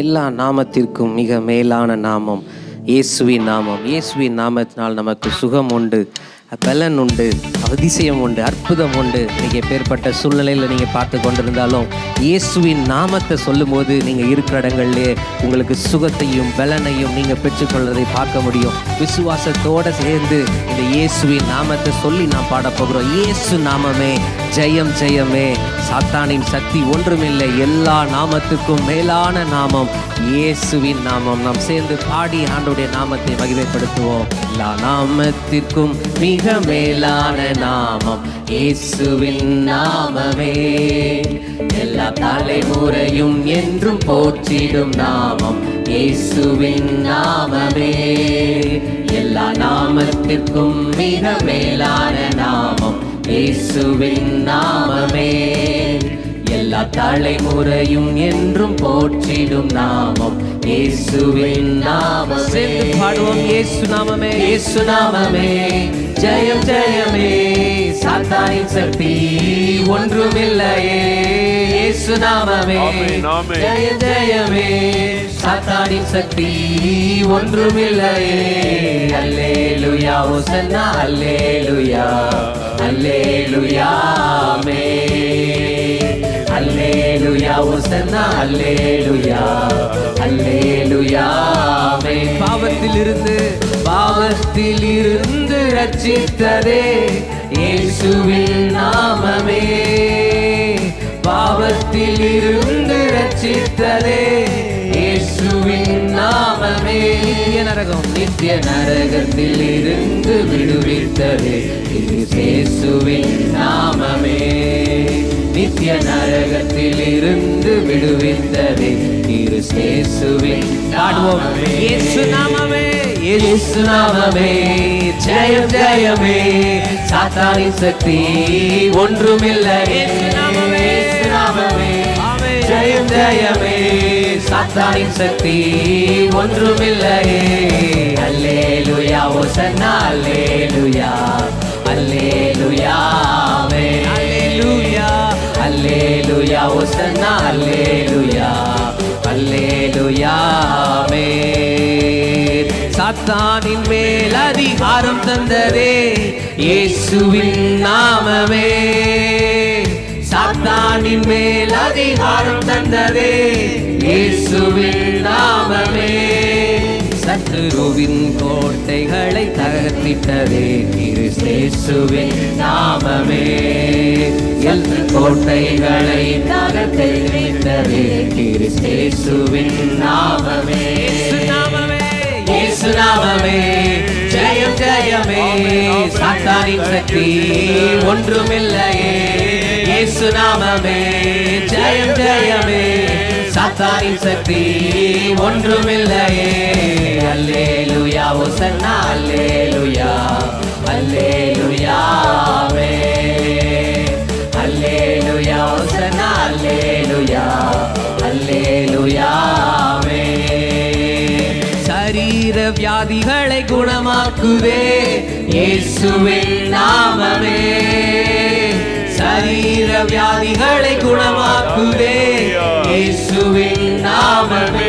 எல்லா நாமத்திற்கும் மிக மேலான நாமம் இயேசுவின் நாமம். இயேசுவின் நாமத்தினால் நமக்கு சுகம் உண்டு, பலன் உண்டு, அதிசயம் உண்டு, அற்புதம் உண்டு. நீங்கள் எப்பேற்பட்ட சூழ்நிலையில் நீங்கள் பார்த்து கொண்டிருந்தாலும் இயேசுவின் நாமத்தை சொல்லும் போது நீங்கள் இருக்கிற இடங்கள்லேயே உங்களுக்கு சுகத்தையும் பலனையும் நீங்கள் பெற்றுக்கொள்வதை பார்க்க முடியும். விசுவாசத்தோடு சேர்ந்து இந்த இயேசுவின் நாமத்தை சொல்லி நாம் பாடப்போகிறோம். இயேசு நாமமே ஜெயம் ஜெயமே, சாத்தானின் சக்தி ஒன்றுமில்லை. எல்லா நாமத்துக்கும் மேலான நாமம் இயேசுவின் நாமம். நாம் சேர்ந்து பாடி ஆண்டவருடைய நாமத்தை மகிமைப்படுத்துவோம். எல்லா நாமத்திற்கும் மிக மேலான நாமம் இயேசுவின் நாமமே. எல்லா தலைமுறையும் என்றும் போற்றிடும் நாமம் இயேசுவின் நாமமே. எல்லா நாமத்திற்கும் மிக மேலான நாமம் இயேசுவின் நாமமே. எல்லா தலைமுறையும் என்றும் போற்றிடும் நாமம் இயேசுவின் நாமம். சேர்ந்து பாடுவோம். இயேசு நாமமே, இயேசு நாமமே ஜெயம் ஜெயமே, சாத்தானின் சக்தி ஒன்றுமில்லையே. இயேசு நாமமே ஜெயம் ஜெயமே, சாத்தானின் சக்தி ஒன்றுமில்லையே. அல்லேலூயா ஹோசன்னா, அல்லேலூயா அல்லேலூயா ஆமென். அல்லேலூயா ஹோசன்னா, அல்லேலூயா அல்லேலூயா ஆமென். பாவத்திலிருந்து ரட்சித்ததே இயேசுவின் நாமமே. பாவத்திலிருந்து ரட்சித்ததே இயேசுவின் நாமமே. நித்திய நரகத்தில் இருந்து விடுவித்ததே இயேசுவின் நாமமே. நித்திய நரகத்தில் இருந்து விடுவித்ததே இயேசுவின் நாமமே. இயேசு நாமமே, இயேசு நாமமே ஜெயம் ஜெயமே, சாத்தானின் சக்தி ஒன்றுமில்லை. இயேசு நாமமே, இயேசு நாமமே ஜெயம் ஜெயமே, சாத்தானின் சக்தி ஒன்றுமில்லையே. அல்லேலூயா ஹோசன்னா, அல்லேலூயா அல்லேலூயா ஆமென். அல்லேலூயா அல்லேலூயா ஹோசன்னா, அல்லேலூயா அல்லேலூயா ஆமென். சாத்தானின் மேல் அதிகாரம் தந்ததே இயேசுவின் நாமமே. சாத்தானின் மேல் அதிகாரம் தந்ததே இயேசுவின் நாமமே. சத்துருவின் கோட்டைகளை தகர்த்திட்டதே இயேசுவின் நாமமே. எல்லா கோட்டைகளை தகர்த்திட்டதே இயேசுவின் நாமமே. இயேசு நாமமே ஜெயம் ஜெயமே, சாத்தானின் சக்தி ஒன்றுமில்லையே. இயேசு நாமமே ஜெயம் ஜெயமே, சாத்தானின் சக்தி ஒன்றுமில்லையே. அல்லேலூயா ஹோசன்னா, அல்லேலூயா அல்லேலூயா ஆமென். அல்லேலூயா ஹோசன்னா, அல்லேலூயா அல்லேலூயா ஆமென். சரீர வியாதிகளை குணமாக்குவே இயேசுவின் நாமமே. சரீர வியாதிகளை குணமாக்குவே இயேசுவின் நாமமே.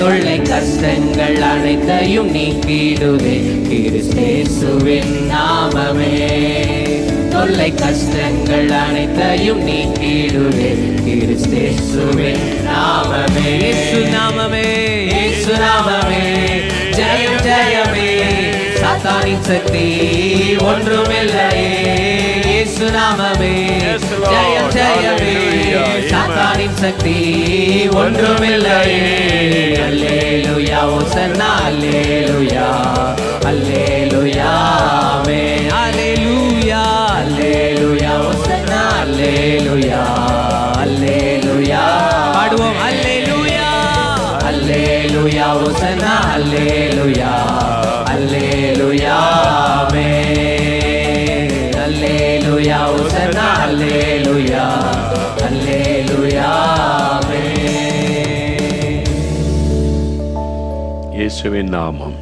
தொல்லை கஷ்டங்கள் அனைத்தையும் நீக்கிடுவே இயேசுவின் நாமமே. தொல்லை கஷ்டங்கள் அனைத்தையும் நீக்கிடுவே இயேசுவின் நாமமே. இயேசு நாமமே, இயேசு நாமமே ஜெயம் ஜெயமே, சாத்தானின் சக்தி ஒன்றுமில்லையே. இயேசு நாமமே ஜெயம் ஜெயமே, சாத்தானின் சக்தி ஒன்றுமில்லையே. அல்லேலூயா ஹோசன்னா, அல்லேலூயா அல்லேலூயா ஆமென். அல்லேலூயா அல்லேலூயா ஹோசன்னா, அல்லேலூயா அல்லேலூயா பாடுவோம். அல்லேலூயா அல்லேலூயா ஹோசன்னா, அல்லேலூயா அல்லேலூயா ஆமென். அல்லேலூயா ஹோசன்னா, அல்லேலூயா அல்லேலூயா ஆமென். இயேசுவின் நாமம்